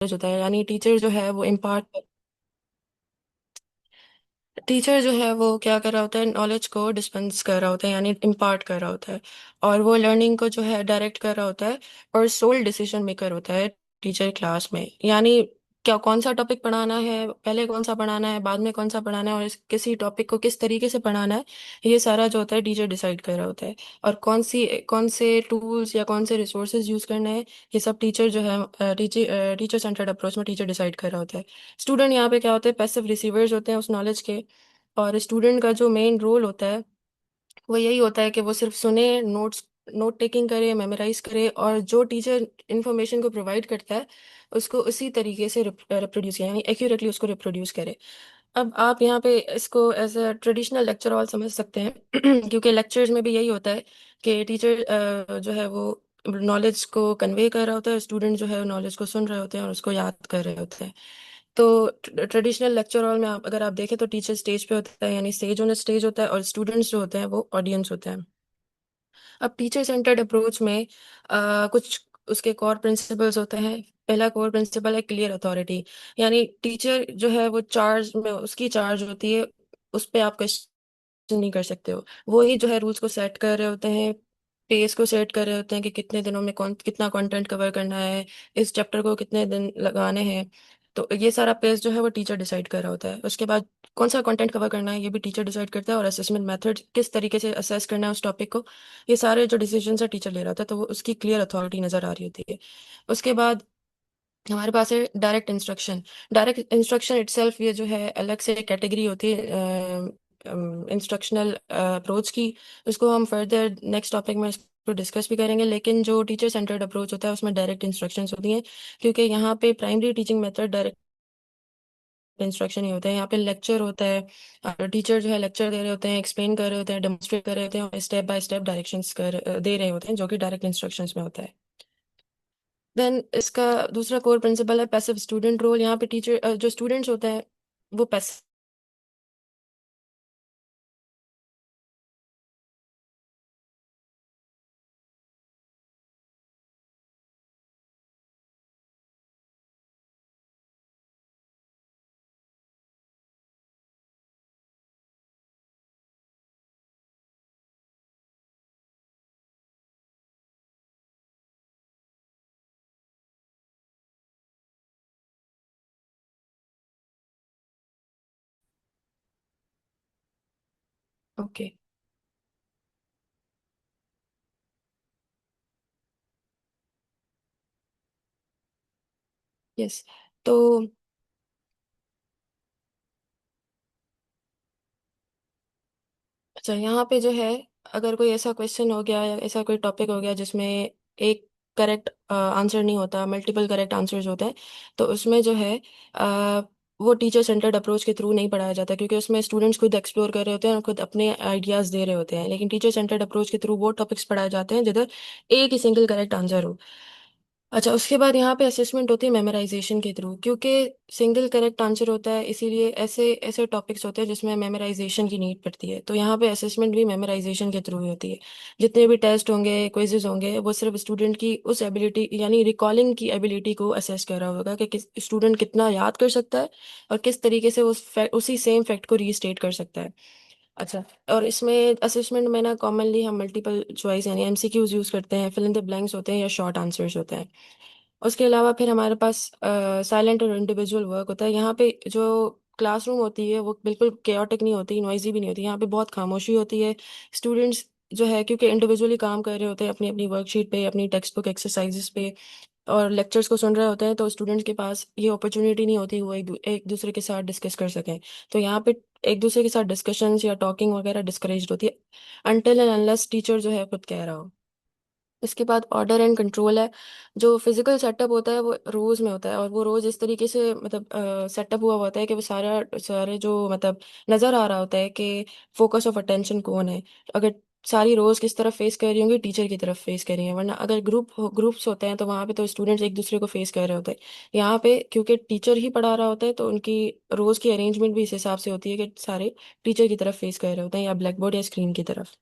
होता है, यानी टीचर जो है वो क्या कर रहा होता है, नॉलेज को डिस्पेंस कर रहा होता है, यानी इम्पार्ट कर रहा होता है। और वो लर्निंग को जो है डायरेक्ट कर रहा होता है, और सोल डिसीजन मेकर होता है टीचर क्लास में। यानी क्या कौन सा टॉपिक पढ़ाना है, पहले कौन सा पढ़ाना है, बाद में कौन सा पढ़ाना है, और किसी टॉपिक को किस तरीके से पढ़ाना है, ये सारा जो होता है टीचर डिसाइड कर रहा होता है। और कौन से टूल्स या कौन से रिसोर्सेज यूज करने हैं, ये सब टीचर जो है टीचर सेंटर्ड अप्रोच में टीचर डिसाइड कर रहा होता है। स्टूडेंट यहाँ पे क्या होते हैं, पैसिव रिसीवर्स होते हैं उस नॉलेज के। और स्टूडेंट का जो मेन रोल होता है वो यही होता है कि वो सिर्फ सुने, नोट टेकिंग करे, मेमोराइज करे, और जो टीचर इन्फॉर्मेशन को प्रोवाइड करता है उसको उसी तरीके से रिप्रोड्यूस यानी एक्यूरेटली उसको रिप्रोड्यूस करे। अब आप यहाँ पे इसको as a traditional lecture hall समझ सकते हैं क्योंकि लेक्चर्स में भी यही होता है कि टीचर जो है वो नॉलेज को कन्वे कर रहा होता है, स्टूडेंट जो है नॉलेज को सुन रहे होते हैं और उसको याद कर रहे होते हैं। तो ट्रेडिशनल लेक्चर हॉल में अगर आप देखें तो टीचर स्टेज पे होता है, यानी स्टेज ऑन स्टेज होता है, और स्टूडेंट्स जो होते हैं वो ऑडियंस होते हैं। अब टीचर सेंटर्ड अप्रोच में कुछ उसके कोर प्रिंसिपल्स होते हैं। पहला कोर प्रिंसिपल है क्लियर अथॉरिटी, यानी टीचर जो है वो चार्ज में, उसकी चार्ज होती है, उस पर आप नहीं कर सकते हो। वो ही जो है रूल्स को सेट कर रहे होते हैं, पेस को सेट कर रहे होते हैं कि कितने दिनों में कौन कितना कंटेंट कवर करना है, इस चैप्टर को कितने दिन लगाने हैं। तो ये सारा पेस जो है वो टीचर डिसाइड कर रहा होता है। उसके बाद कौन सा कंटेंट कवर करना है ये भी टीचर डिसाइड करता है, और असेसमेंट मेथड किस तरीके से असेस करना है उस टॉपिक को, ये सारे जो डिसीजन है टीचर ले रहा होता है। तो वो उसकी क्लियर अथॉरिटी नजर आ रही होती है। उसके बाद हमारे पास है direct instruction. Direct instruction itself ये जो है अलग से कैटेगरी होती है इंस्ट्रक्शनल अप्रोच की। उसको हम फर्दर नेक्स्ट टॉपिक में इसको डिस्कस भी करेंगे। लेकिन जो टीचर सेंटर्ड अप्रोच होता है उसमें डायरेक्ट इंस्ट्रक्शंस होती हैं, क्योंकि यहाँ पे primary teaching method direct instruction ही होता है। यहाँ पे लेक्चर होता है, टीचर जो है लेक्चर दे रहे होते हैं, एक्सप्लेन कर रहे होते हैं, डेमोन्स्ट्रेट कर रहे होते हैं, और स्टेप बाय स्टेप डायरेक्शंस दे रहे होते हैं, जो कि डायरेक्ट इंस्ट्रक्शंस में होता है। देन इसका दूसरा कोर प्रिंसिपल है पैसिव स्टूडेंट रोल। यहाँ पे टीचर जो स्टूडेंट्स होते हैं वो पैसिव ओके। यस। तो अच्छा, यहाँ पे जो है अगर कोई ऐसा क्वेश्चन हो गया या ऐसा कोई टॉपिक हो गया जिसमें एक करेक्ट आंसर नहीं होता, मल्टीपल करेक्ट आंसर्स होते हैं, तो उसमें जो है अ, वो टीचर सेंटर्ड अप्रोच के थ्रू नहीं पढ़ाया जाता, क्योंकि उसमें स्टूडेंट्स खुद एक्सप्लोर कर रहे होते हैं और खुद अपने आइडियाज दे रहे होते हैं। लेकिन टीचर सेंटर्ड अप्रोच के थ्रू वो टॉपिक्स पढ़ाए जाते हैं जिधर एक ही सिंगल करेक्ट आंसर हो। अच्छा, उसके बाद यहाँ पे असेसमेंट होती है मेमोराइजेशन के थ्रू, क्योंकि सिंगल करेक्ट आंसर होता है, इसीलिए ऐसे ऐसे टॉपिक्स होते हैं जिसमें मेमोराइजेशन की नीड पड़ती है। तो यहाँ पे असेसमेंट भी मेमोराइजेशन के थ्रू ही होती है। जितने भी टेस्ट होंगे, क्विजेज होंगे, वो सिर्फ स्टूडेंट की उस एबिलिटी यानी रिकॉलिंग की एबिलिटी को असेस कर रहा होगा कि किस स्टूडेंट कितना याद कर सकता है और किस तरीके से उसी सेम फैक्ट को रीस्टेट कर सकता है। अच्छा, और इसमें असेसमेंट में ना कॉमनली हम मल्टीपल चॉइस यानी एमसीक्यूज यूज करते हैं, फिल इन द ब्लैंक्स होते हैं या शॉर्ट आंसर्स होते हैं। उसके अलावा फिर हमारे पास साइलेंट और इंडिविजुअल वर्क होता है। यहाँ पे जो क्लासरूम होती है वो बिल्कुल केओटिक नहीं होती, नॉइजी भी नहीं होती, यहाँ पे बहुत खामोशी होती है। स्टूडेंट्स जो है क्योंकि इंडिविजुअली काम कर रहे होते हैं अपनी अपनी वर्कशीट पे, अपनी टेक्स्ट बुक एक्सरसाइजेस पे, और लेक्चर्स को सुन रहे होते हैं, तो स्टूडेंट्स के पास ये अपॉर्चुनिटी नहीं होती वो एक दूसरे के साथ डिस्कस कर सकें। तो यहाँ पे एक दूसरे के साथ डिस्कशंस या टॉकिंग वगैरह डिस्करेज होती है, अनटिल एंड अनलेस टीचर जो है खुद कह रहा हो। इसके बाद ऑर्डर एंड कंट्रोल है। जो फिजिकल सेटअप होता है वो रोज में होता है, और वो रोज इस तरीके से मतलब सेटअप हुआ होता है कि वो सारा सारे जो मतलब नजर आ रहा होता है कि फोकस ऑफ अटेंशन कौन है। अगर सारी रोज किस तरफ फेस कर रही होंगी, टीचर की तरफ फेस कर रही है, वरना अगर ग्रुप्स होते हैं तो वहाँ पे तो स्टूडेंट्स एक दूसरे को फेस कर रहे होते हैं। यहाँ पे क्योंकि टीचर ही पढ़ा रहा होता है तो उनकी रोज की अरेंजमेंट भी इस हिसाब से होती है कि सारे टीचर की तरफ फेस कर रहे होते हैं, या ब्लैक बोर्ड या स्क्रीन की तरफ।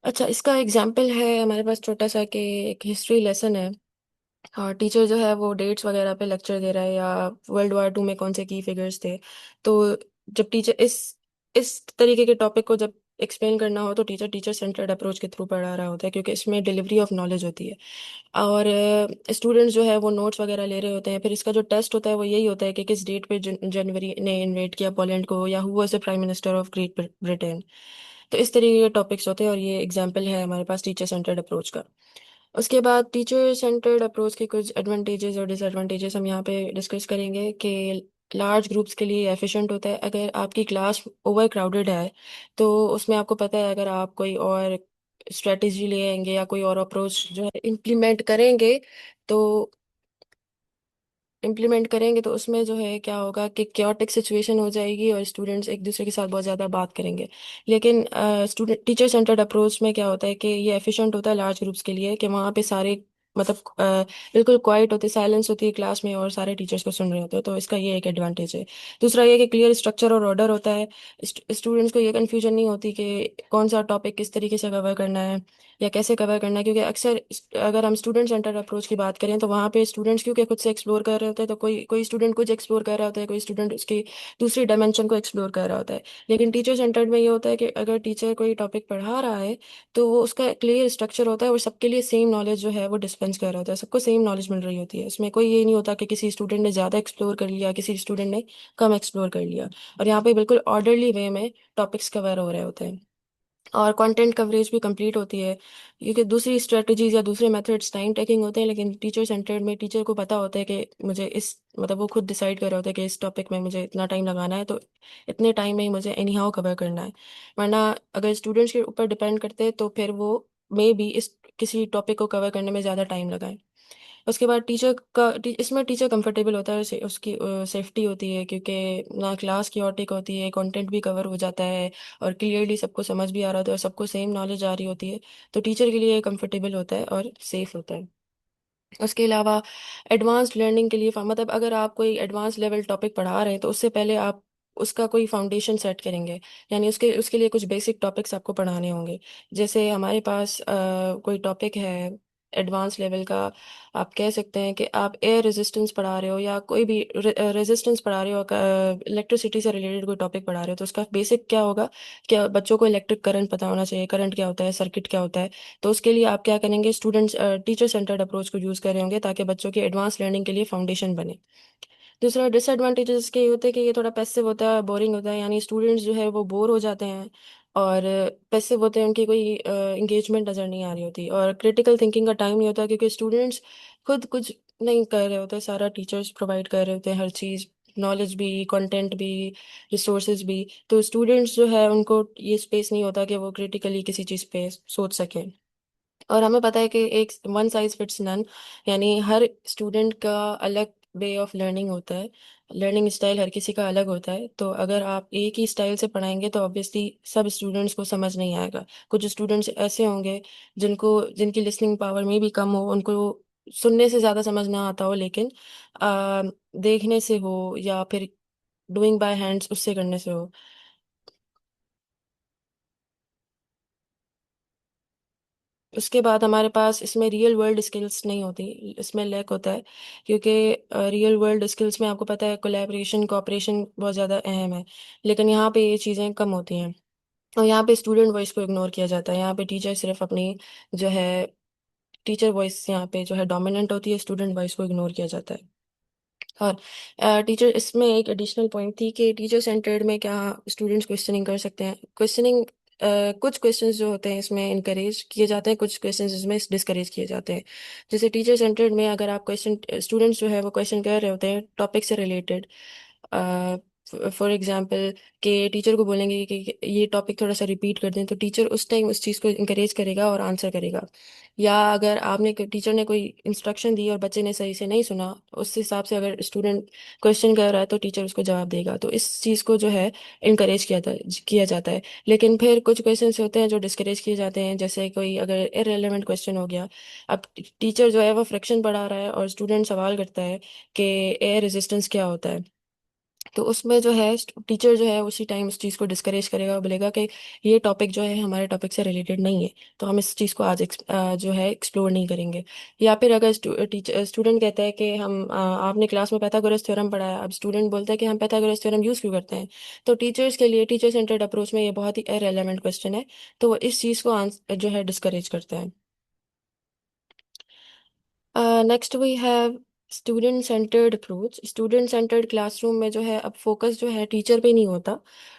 अच्छा, इसका एग्जाम्पल है हमारे पास छोटा सा कि एक हिस्ट्री लेसन है। हाँ, टीचर जो है वो डेट्स वगैरह पे लेक्चर दे रहा है, या वर्ल्ड वॉर 2 में कौन से की फिगर्स थे। तो जब टीचर इस तरीके के टॉपिक को जब एक्सप्लेन करना हो, तो टीचर टीचर सेंटर्ड अप्रोच के थ्रू पढ़ा रहा होता है, क्योंकि इसमें डिलीवरी ऑफ नॉलेज होती है। और स्टूडेंट्स जो है वो नोट्स वगैरह ले रहे होते हैं। फिर इसका जो टेस्ट होता है वो यही होता है कि किस डेट पे जनवरी ने इन्वेट किया पोलैंड को, या who was the prime minister of great Britain. तो इस तरीके के टॉपिक्स होते हैं, और ये एग्जाम्पल है हमारे पास टीचर सेंटर्ड अप्रोच का। उसके बाद टीचर सेंटर्ड अप्रोच के कुछ एडवांटेजेस और डिसएडवांटेजेस हम यहाँ पे डिस्कस करेंगे कि लार्ज ग्रुप्स के लिए एफिशिएंट होता है। अगर आपकी क्लास ओवर क्राउडेड है, तो उसमें आपको पता है, अगर आप कोई और स्ट्रेटेजी ले आएंगे या कोई और अप्रोच जो है इम्प्लीमेंट करेंगे, तो उसमें जो है क्या होगा कि क्योटिक सिचुएशन हो जाएगी, और स्टूडेंट्स एक दूसरे के साथ बहुत ज़्यादा बात करेंगे। लेकिन स्टूडेंट टीचर सेंटर्ड अप्रोच में क्या होता है कि ये एफिशिएंट होता है लार्ज ग्रुप्स के लिए, कि वहाँ पे सारे मतलब बिल्कुल क्वाइट होते, साइलेंस होती है क्लास में, और सारे टीचर्स को सुन रहे होते हैं। तो इसका ये एक एडवांटेज है। दूसरा ये कि क्लियर स्ट्रक्चर और ऑर्डर होता है। स्टूडेंट्स को ये कन्फ्यूजन नहीं होती कि कौन सा टॉपिक किस तरीके से कवर करना है या कैसे कवर करना है, क्योंकि अक्सर अगर हम स्टूडेंट सेंटर अप्रोच की बात करें, तो वहाँ पे स्टूडेंट्स क्योंकि खुद से एक्सप्लोर कर रहे होते हैं, तो कोई कोई स्टूडेंट कुछ एक्सप्लोर कर रहा होता है, कोई स्टूडेंट उसकी दूसरी डायमेंशन को एक्सप्लोर कर रहा होता है। लेकिन टीचर सेंटर्ड में ये होता है कि अगर टीचर कोई टॉपिक पढ़ा रहा है, तो वो उसका क्लियर स्ट्रक्चर होता है, और सबके लिए सेम नॉलेज जो है वो डिस्पेंस कर रहा होता है, सबको सेम नॉलेज मिल रही होती है। इसमें कोई ये नहीं होता कि किसी स्टूडेंट ने ज़्यादा एक्सप्लोर कर लिया, किसी स्टूडेंट ने कम एक्सप्लोर कर लिया। और यहाँ पे बिल्कुल ऑर्डरली वे में टॉपिक्स कवर हो रहे होते हैं, और कंटेंट कवरेज भी कंप्लीट होती है। क्योंकि दूसरी स्ट्रेटजीज या दूसरे मेथड्स टाइम टेकिंग होते हैं, लेकिन टीचर सेंटर्ड में टीचर को पता होता है कि मुझे इस मतलब वो खुद डिसाइड कर रहा होता है कि इस टॉपिक में मुझे इतना टाइम लगाना है, तो इतने टाइम में ही मुझे एनी हाउ कवर करना है। वरना अगर स्टूडेंट्स के ऊपर डिपेंड करते हैं, तो फिर वो मे बी इस किसी टॉपिक को कवर करने में ज़्यादा टाइम लगाए। उसके बाद इसमें टीचर कंफर्टेबल होता है, उसकी सेफ्टी होती है, क्योंकि ना क्लास क्योटिक होती है, कंटेंट भी कवर हो जाता है, और क्लियरली सबको समझ भी आ रहा होता है, और सबको सेम नॉलेज आ रही होती है। तो टीचर के लिए कंफर्टेबल होता है और सेफ होता है। उसके अलावा एडवांस्ड लर्निंग के लिए मतलब अगर आप कोई एडवांस लेवल टॉपिक पढ़ा रहे हैं, तो उससे पहले आप उसका कोई फाउंडेशन सेट करेंगे। यानी उसके उसके लिए कुछ बेसिक टॉपिक्स आपको पढ़ाने होंगे। जैसे हमारे पास कोई टॉपिक है एडवांस लेवल का, आप कह सकते हैं कि आप एयर रेजिस्टेंस पढ़ा रहे हो, या कोई भी रेजिस्टेंस पढ़ा रहे हो, इलेक्ट्रिसिटी से रिलेटेड कोई टॉपिक पढ़ा रहे हो, तो उसका बेसिक क्या होगा कि बच्चों को इलेक्ट्रिक करंट पता होना चाहिए, करंट क्या होता है, सर्किट क्या होता है। तो उसके लिए आप क्या करेंगे, स्टूडेंट्स टीचर सेंटर्ड अप्रोच को यूज़ कर रहे होंगे, ताकि बच्चों की एडवांस लर्निंग के लिए फाउंडेशन बने। दूसरा डिसएडवांटेजेस के ये होते हैं कि ये थोड़ा पैसिव होता है, बोरिंग होता है, यानी स्टूडेंट्स जो है वो बोर हो जाते हैं, और पैसिव होते हैं, उनकी कोई इंगेजमेंट नज़र नहीं आ रही होती, और क्रिटिकल थिंकिंग का टाइम नहीं होता, क्योंकि स्टूडेंट्स खुद कुछ नहीं कर रहे होते, सारा टीचर्स प्रोवाइड कर रहे होते हैं, हर चीज़, नॉलेज भी, कंटेंट भी, रिसोर्सेज भी। तो स्टूडेंट्स जो है उनको ये स्पेस नहीं होता कि वो क्रिटिकली किसी चीज़ पे सोच सकें। और हमें पता है कि एक वन साइज फिट्स नन, यानी हर स्टूडेंट का अलग वे ऑफ लर्निंग होता है, लर्निंग स्टाइल हर किसी का अलग होता है। तो अगर आप एक ही स्टाइल से पढ़ाएंगे, तो ऑब्वियसली सब स्टूडेंट्स को समझ नहीं आएगा। कुछ स्टूडेंट्स ऐसे होंगे जिनकी लिसनिंग पावर में भी कम हो, उनको सुनने से ज़्यादा समझ ना आता हो, लेकिन आ, देखने से हो, या फिर डूइंग बाय हैंड्स उससे करने से हो। उसके बाद हमारे पास इसमें रियल वर्ल्ड स्किल्स नहीं होती, इसमें लैक होता है, क्योंकि रियल वर्ल्ड स्किल्स में आपको पता है कोलैबोरेशन कोऑपरेशन बहुत ज़्यादा अहम है। लेकिन यहाँ पे ये चीज़ें कम होती हैं, और यहाँ पे स्टूडेंट वॉइस को इग्नोर किया जाता है। यहाँ पे टीचर सिर्फ अपनी जो है टीचर वॉइस यहाँ पे जो है डोमिनेंट होती है, स्टूडेंट वॉइस को इग्नोर किया जाता है। और टीचर इसमें एक एडिशनल पॉइंट थी कि टीचर सेंटर्ड में क्या स्टूडेंट्स क्वेश्चनिंग कर सकते हैं। क्वेश्चनिंग कुछ क्वेश्चंस जो होते हैं इसमें इनकरेज किए जाते हैं, कुछ क्वेश्चंस इसमें डिस्करेज किए जाते हैं। जैसे टीचर सेंटर्ड में अगर आप क्वेश्चन स्टूडेंट्स जो है वो क्वेश्चन कर रहे होते हैं टॉपिक से रिलेटेड, फॉर एग्जांपल कि टीचर को बोलेंगे कि ये टॉपिक थोड़ा सा रिपीट कर दें, तो टीचर उस टाइम उस चीज़ को इंकरेज करेगा और आंसर करेगा। या अगर टीचर ने कोई इंस्ट्रक्शन दी और बच्चे ने सही से नहीं सुना, उस हिसाब से अगर स्टूडेंट क्वेश्चन कर रहा है, तो टीचर उसको जवाब देगा। तो इस चीज़ को जो है इनकरेज किया जाता है। लेकिन फिर कुछ क्वेश्चन होते हैं जो डिस्करेज किए जाते हैं, जैसे कोई अगर इररिलेवेंट क्वेश्चन हो गया। अब टीचर जो है वो फ्रैक्शन पढ़ा रहा है, और स्टूडेंट सवाल करता है कि एयर रेजिस्टेंस क्या होता है। तो उसमें जो है टीचर जो है उसी टाइम उस चीज़ को डिस्करेज करेगा और बोलेगा कि ये टॉपिक जो है हमारे टॉपिक से रिलेटेड नहीं है, तो हम इस चीज़ को आज जो है एक्सप्लोर नहीं करेंगे। या फिर अगर स्टूडेंट कहता है कि हम आपने क्लास में पाइथागोरस थ्योरम पढ़ा है, अब स्टूडेंट बोलता है कि हम पाइथागोरस थ्योरम यूज़ क्यों करते हैं, तो टीचर्स के लिए टीचर सेंटर्ड अप्रोच में ये बहुत ही इररेलेवेंट क्वेश्चन है, तो वो इस चीज़ को जो है डिस्करेज करते हैं। Next we have student centred approach. Student centred classroom में जो है अब फोकस जो है टीचर पे नहीं होता,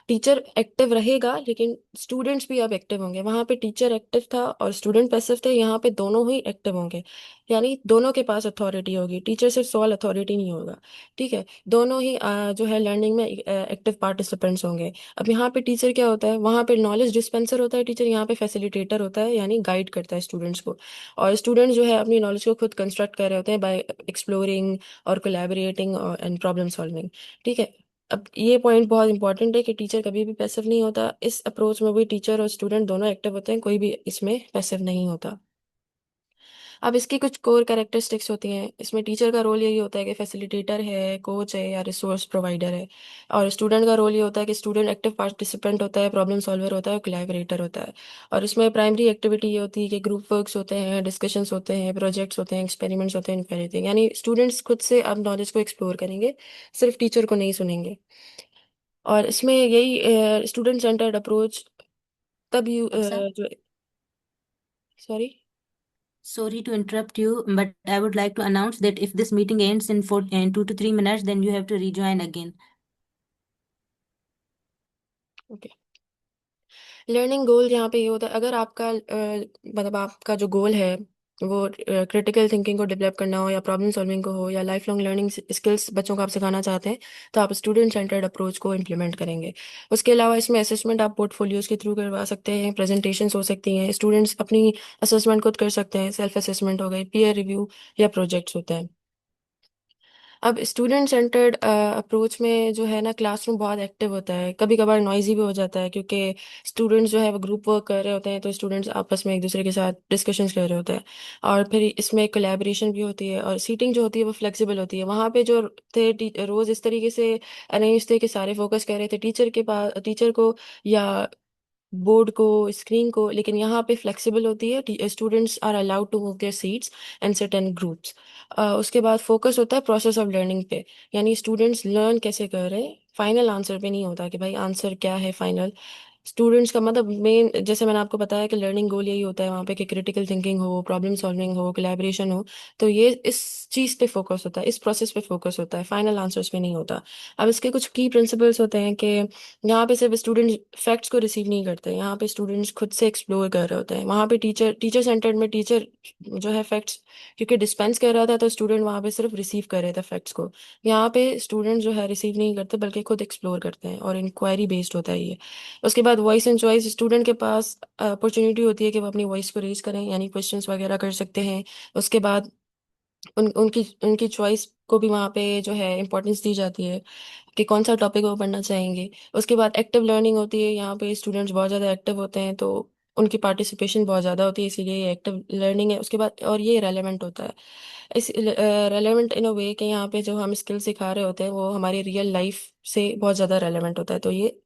टीचर एक्टिव रहेगा लेकिन स्टूडेंट्स भी अब एक्टिव होंगे। वहाँ पे टीचर एक्टिव था और स्टूडेंट पैसिव थे, यहाँ पे दोनों ही एक्टिव होंगे, यानी दोनों के पास अथॉरिटी होगी, टीचर सिर्फ सॉल अथॉरिटी नहीं होगा। ठीक है, दोनों ही जो है लर्निंग में एक्टिव पार्टिसिपेंट्स होंगे। अब यहाँ पे टीचर क्या होता है, वहाँ पे नॉलेज डिस्पेंसर होता है टीचर, यहाँ पे फैसिलिटेटर होता है, यानी गाइड करता है स्टूडेंट्स को। और स्टूडेंट जो है अपनी नॉलेज को खुद कंस्ट्रक्ट कर रहे होते हैं बाय एक्सप्लोरिंग और कोलैबोरेटिंग एंड प्रॉब्लम सॉल्विंग। ठीक है, अब ये पॉइंट बहुत इंपॉर्टेंट है कि टीचर कभी भी पैसिव नहीं होता, इस अप्रोच में भी टीचर और स्टूडेंट दोनों एक्टिव होते हैं, कोई भी इसमें पैसिव नहीं होता। अब इसकी कुछ कोर कैरेक्टरिस्टिक्स होती हैं, इसमें टीचर का रोल यही होता है कि फैसिलिटेटर है, कोच है या रिसोर्स प्रोवाइडर है। और स्टूडेंट का रोल ये होता है कि स्टूडेंट एक्टिव पार्टिसिपेंट होता है, प्रॉब्लम सॉल्वर होता है और कोलैबोरेटर होता है। और इसमें प्राइमरी एक्टिविटी ये होती है कि ग्रुप वर्क्स होते हैं, डिस्कशंस होते हैं, प्रोजेक्ट्स होते हैं, एक्सपेरिमेंट्स होते हैं, एनीथिंग, यानी स्टूडेंट्स खुद से अब नॉलेज को एक्सप्लोर करेंगे, सिर्फ टीचर को नहीं सुनेंगे। और इसमें यही स्टूडेंट सेंटर्ड अप्रोच तब यू अच्छा, जो sorry. sorry to interrupt you, but I would like to announce that if this meeting ends in 2 to 3 minutes, then you have to rejoin again. Okay, learning goal यहाँ पे ये होता है, अगर आपका मतलब आपका जो गोल है वो क्रिटिकल थिंकिंग को डेवलप करना हो या प्रॉब्लम सॉल्विंग को हो या लाइफ लॉन्ग लर्निंग स्किल्स बच्चों को आप सिखाना चाहते हैं, तो आप स्टूडेंट सेंटर्ड अप्रोच को इम्प्लीमेंट करेंगे। उसके अलावा इसमें असेसमेंट आप पोर्टफोलियोज के थ्रू करवा सकते हैं, प्रेजेंटेशंस हो सकती हैं, स्टूडेंट्स अपनी असेसमेंट खुद कर सकते हैं, सेल्फ असेसमेंट हो गई, पीयर रिव्यू या प्रोजेक्ट्स होते हैं। अब स्टूडेंट सेंटर्ड अप्रोच में जो है ना क्लासरूम बहुत एक्टिव होता है, कभी कभार नॉइजी भी हो जाता है क्योंकि स्टूडेंट्स जो है वो ग्रुप वर्क कर रहे होते हैं, तो स्टूडेंट्स आपस में एक दूसरे के साथ डिस्कशंस कर रहे होते हैं। और फिर इसमें कोलैबोरेशन भी होती है और सीटिंग जो होती है वो फ्लेक्सिबल होती है। वहाँ पे जो थे रोज इस तरीके से अरेंज थे कि सारे फोकस कर रहे थे टीचर के पास, टीचर को या बोर्ड को, स्क्रीन को, लेकिन यहाँ पे फ्लेक्सिबल होती है, students are allowed to move their seats and sit in groups. उसके बाद फोकस होता है प्रोसेस ऑफ लर्निंग पे, यानी स्टूडेंट्स लर्न कैसे कर रहे हैं, फाइनल आंसर पे नहीं होता कि भाई आंसर क्या है फाइनल। स्टूडेंट्स का मतलब मेन, जैसे मैंने आपको बताया कि लर्निंग गोल यही होता है वहाँ पे कि क्रिटिकल थिंकिंग हो, प्रॉब्लम सॉल्विंग हो, कोलैबोरेशन हो, तो ये इस चीज़ पे फोकस होता है, इस प्रोसेस पे फोकस होता है, फाइनल आंसर्स पे नहीं होता। अब इसके कुछ की प्रिंसिपल्स होते हैं कि यहाँ पे सिर्फ स्टूडेंट फैक्ट्स को रिसीव नहीं करते, यहाँ पे स्टूडेंट्स खुद से एक्सप्लोर कर रहे होते हैं। वहाँ पे टीचर सेंटर्ड में टीचर जो है फैक्ट्स क्योंकि डिस्पेंस कर रहा था, तो स्टूडेंट वहाँ पे सिर्फ रिसीव कर रहे थे फैक्ट्स को। यहाँ पे स्टूडेंट जो है रिसीव नहीं करते बल्कि खुद एक्सप्लोर करते हैं और इंक्वायरी बेस्ड होता है ये। उसके बाद वॉइस एंड चॉइस, स्टूडेंट के पास अपॉर्चुनिटी होती है कि वो अपनी वॉइस को रेज करें, यानी क्वेश्चंस वगैरह कर सकते हैं। उसके बाद उनकी उनकी चॉइस को भी वहाँ पे जो है इम्पोर्टेंस दी जाती है कि कौन सा टॉपिक वो पढ़ना चाहेंगे। उसके बाद एक्टिव लर्निंग होती है, यहाँ पे स्टूडेंट्स बहुत ज़्यादा एक्टिव होते हैं, तो उनकी पार्टिसिपेशन बहुत ज़्यादा होती है, इसीलिए ये एक्टिव लर्निंग है। उसके बाद और ये रेलेवेंट होता है, इस रेलेवेंट इन अ वे कि यहाँ पे जो हम स्किल सिखा रहे होते हैं वो हमारी रियल लाइफ से बहुत ज़्यादा रेलेवेंट होता है, तो ये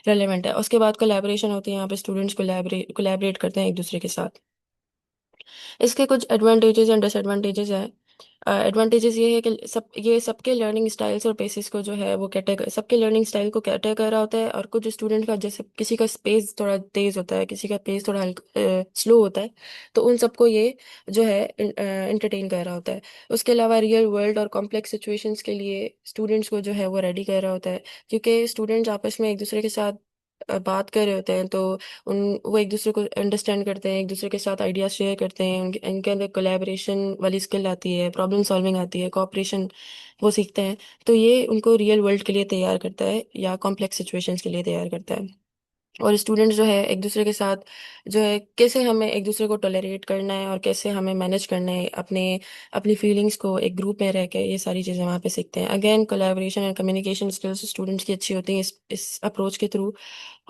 रेलेवेंट है। उसके बाद कोलैबोरेशन होती है, यहाँ पे स्टूडेंट्स कोलैबोरेट करते हैं एक दूसरे के साथ। इसके कुछ एडवांटेजेस एंड डिसएडवांटेजेस हैं। एडवांटेजेस ये है कि ये सबके लर्निंग स्टाइल्स और पेसिस को जो है वो कैटर सबके लर्निंग स्टाइल को कैटर कर रहा होता है। और कुछ स्टूडेंट का जैसे किसी का स्पेस थोड़ा तेज होता है, किसी का पेस थोड़ा स्लो होता है, तो उन सबको ये जो है इंटरटेन कर रहा होता है। उसके अलावा रियल वर्ल्ड और कॉम्प्लेक्स सिचुएशंस के लिए स्टूडेंट्स को जो है वो रेडी कर रहा होता है, क्योंकि स्टूडेंट्स आपस में एक दूसरे के साथ बात कर रहे होते हैं, तो उन वो एक दूसरे को अंडरस्टैंड करते हैं, एक दूसरे के साथ आइडियाज शेयर करते हैं, इनके अंदर कोलैबोरेशन वाली स्किल आती है, प्रॉब्लम सॉल्विंग आती है, कोऑपरेशन वो सीखते हैं। तो ये उनको रियल वर्ल्ड के लिए तैयार करता है या कॉम्प्लेक्स सिचुएशंस के लिए तैयार करता है। और स्टूडेंट्स जो है एक दूसरे के साथ जो है कैसे हमें एक दूसरे को टॉलरेट करना है और कैसे हमें मैनेज करना है अपने अपनी फीलिंग्स को एक ग्रुप में रह के, ये सारी चीज़ें वहाँ पे सीखते हैं। Again collaboration and communication skills students की अच्छी होती हैं इस अप्रोच के थ्रू।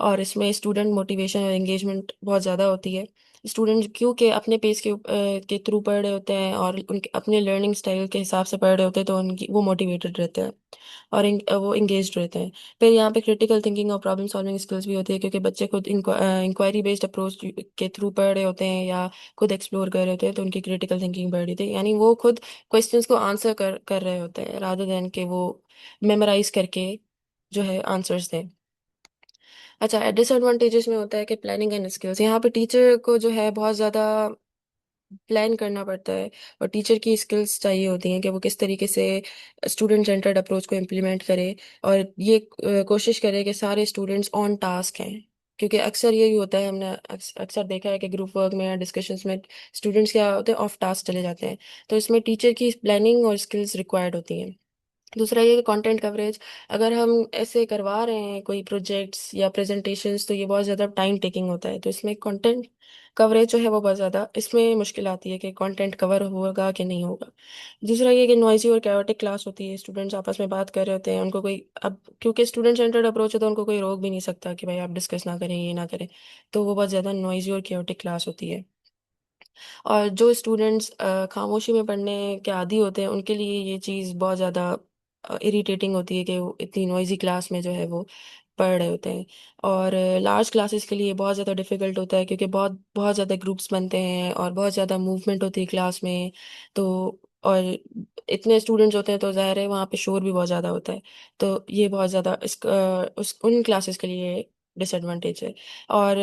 और इसमें स्टूडेंट मोटिवेशन और एंगेजमेंट बहुत ज़्यादा होती है। स्टूडेंट क्योंकि अपने पेस के थ्रू पढ़ रहे होते हैं और उनके अपने लर्निंग स्टाइल के हिसाब से पढ़ रहे होते हैं, तो उनकी वो मोटिवेटेड रहते हैं और वो इंगेज रहते हैं। फिर यहाँ पे क्रिटिकल थिंकिंग और प्रॉब्लम सॉल्विंग स्किल्स भी होती है, क्योंकि बच्चे खुद इंक्वायरी बेस्ड अप्रोच के थ्रू पढ़ रहे होते हैं या खुद एक्सप्लोर कर रहे होते हैं, तो उनकी क्रिटिकल थिंकिंग बढ़ रही थी, यानी वो खुद क्वेश्चंस को आंसर कर रहे होते हैं रादर देन के वो मेमोराइज करके जो है आंसर्स दें। अच्छा, डिसएडवांटेजेस में होता है कि प्लानिंग एंड स्किल्स, यहाँ पे टीचर को जो है बहुत ज़्यादा प्लान करना पड़ता है, और टीचर की स्किल्स चाहिए होती हैं कि वो किस तरीके से स्टूडेंट सेंटर्ड अप्रोच को इम्प्लीमेंट करे, और ये कोशिश करे कि सारे स्टूडेंट्स ऑन टास्क हैं। क्योंकि अक्सर यही होता है, हमने अक्सर देखा है कि ग्रुप वर्क में या डिस्कशंस में स्टूडेंट्स क्या होते हैं, ऑफ टास्क चले जाते हैं। तो इसमें टीचर की प्लानिंग और स्किल्स रिक्वायर्ड होती हैं। दूसरा ये कि कंटेंट कवरेज, अगर हम ऐसे करवा रहे हैं कोई प्रोजेक्ट्स या प्रेजेंटेशंस, तो ये बहुत ज़्यादा टाइम टेकिंग होता है, तो इसमें कंटेंट कवरेज जो है वो बहुत ज़्यादा इसमें मुश्किल आती है कि कंटेंट कवर होगा कि नहीं होगा। दूसरा ये कि नॉइजी और कैओटिक क्लास होती है, स्टूडेंट्स आपस में बात कर रहे होते हैं, उनको कोई अब क्योंकि स्टूडेंट सेंटर्ड अप्रोच है तो उनको कोई रोक भी नहीं सकता कि भाई आप डिस्कस ना करें, ये ना करें। तो वो बहुत ज़्यादा नॉइजी और कैओटिक क्लास होती है। और जो स्टूडेंट्स खामोशी में पढ़ने के आदी होते हैं, उनके लिए ये चीज़ बहुत ज़्यादा इरिटेटिंग होती है कि वो इतनी नॉइजी क्लास में जो है वो पढ़ रहे होते हैं। और लार्ज क्लासेस के लिए बहुत ज़्यादा डिफ़िकल्ट होता है, क्योंकि बहुत बहुत ज़्यादा ग्रुप्स बनते हैं और बहुत ज़्यादा मूवमेंट होती है क्लास में। तो और इतने स्टूडेंट्स होते हैं तो ज़ाहिर है वहाँ पे शोर भी बहुत ज़्यादा होता है। तो ये बहुत ज़्यादा उस उन क्लासेस के लिए डिसएडवांटेज है। और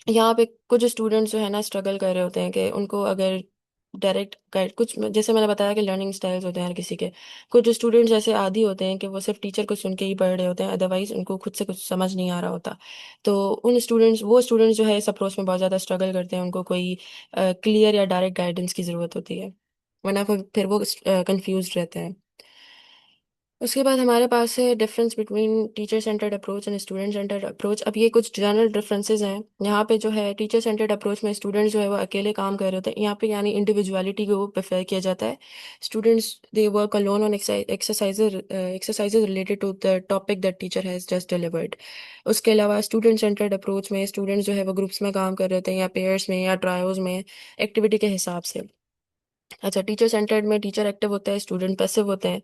यहाँ पे कुछ स्टूडेंट्स जो है ना स्ट्रगल कर रहे होते हैं कि उनको अगर डायरेक्ट गाइड कुछ, जैसे मैंने बताया कि लर्निंग स्टाइल्स होते हैं हर किसी के। कुछ स्टूडेंट्स ऐसे आदी होते हैं कि वो सिर्फ टीचर को सुन के ही पढ़ रहे होते हैं, अदरवाइज उनको खुद से कुछ समझ नहीं आ रहा होता। तो वो स्टूडेंट्स जो है इस अप्रोच में बहुत ज़्यादा स्ट्रगल करते हैं, उनको कोई क्लियर या डायरेक्ट गाइडेंस की ज़रूरत होती है, वरना फिर वो कंफ्यूज रहते हैं। उसके बाद हमारे पास है difference between teacher centred approach and student centred approach. अब ये कुछ जनरल डिफरेंसेस हैं। यहाँ पे जो है टीचर सेंटर्ड अप्रोच में स्टूडेंट्स जो है वो अकेले काम कर रहे होते हैं, यहाँ पे यानी इंडिविजुअलिटी को प्रेफर किया जाता है। Students they work alone on exercises related to the topic that teacher has just delivered. उसके अलावा स्टूडेंट सेंटर्ड अप्रोच में स्टूडेंट्स जो है वो ग्रुप्स में काम कर रहे होते हैं, या पेयर्स में या ट्रायोज में, एक्टिविटी के हिसाब से। अच्छा, टीचर सेंटर्ड में टीचर एक्टिव होता है, स्टूडेंट पैसिव होते हैं,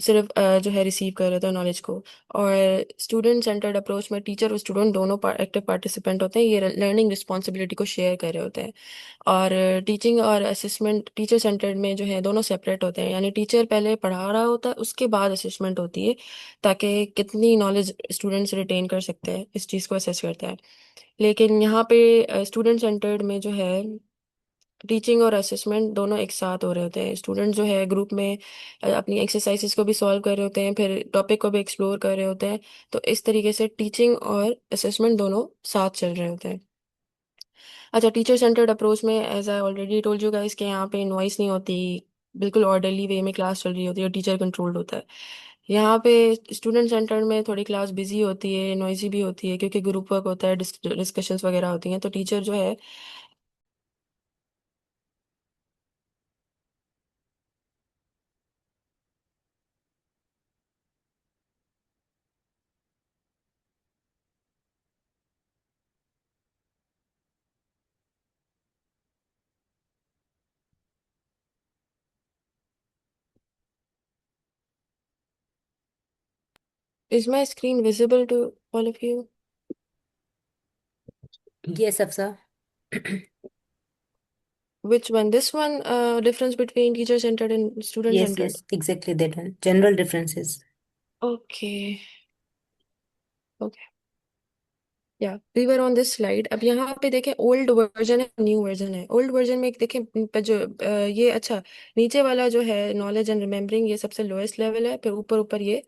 सिर्फ जो है रिसीव कर रहे होते हैं नॉलेज को। और स्टूडेंट सेंटर्ड अप्रोच में टीचर और स्टूडेंट दोनों एक्टिव पार्टिसिपेंट होते हैं, ये लर्निंग रिस्पॉन्सिबिलिटी को शेयर कर रहे होते हैं। और टीचिंग और असेसमेंट टीचर सेंटर्ड में जो है दोनों सेपरेट होते हैं, यानी टीचर पहले पढ़ा रहा होता है, उसके बाद असेसमेंट होती है, ताकि कितनी नॉलेज स्टूडेंट्स रिटेन कर सकते हैं इस चीज़ को असेस करता है। लेकिन यहाँ पे स्टूडेंट सेंटर्ड में जो है टीचिंग और असेसमेंट दोनों एक साथ हो रहे होते हैं। स्टूडेंट जो है ग्रुप में अपनी एक्सरसाइजेस को भी सॉल्व कर रहे होते हैं, फिर टॉपिक को भी एक्सप्लोर कर रहे होते हैं। तो इस तरीके से टीचिंग और असेसमेंट दोनों साथ चल रहे होते हैं। अच्छा, टीचर सेंटर्ड अप्रोच में as I already told you guys कि यहाँ पे नॉइस नहीं होती, बिल्कुल ऑर्डरली वे में क्लास चल रही होती है और टीचर कंट्रोल्ड होता है। यहाँ पे स्टूडेंट सेंटर में थोड़ी क्लास बिजी होती है, नॉइजी भी होती है, क्योंकि ग्रुप वर्क होता है, डिस्कशंस वगैरह होती हैं, तो टीचर जो है is my screen visible to all of you? Yes, Afsa. Which one? This one, difference between teacher centered and student Yes, centered. yes, exactly that one. General differences. Okay. Okay. या we were on this slide. अब यहाँ पे देखें, old version है, new version है। Old version में देखें जो ये अच्छा, नीचे वाला जो है नॉलेज एंड रिमेम्बरिंग, ये सबसे लोएस्ट लेवल है, फिर ऊपर ऊपर ये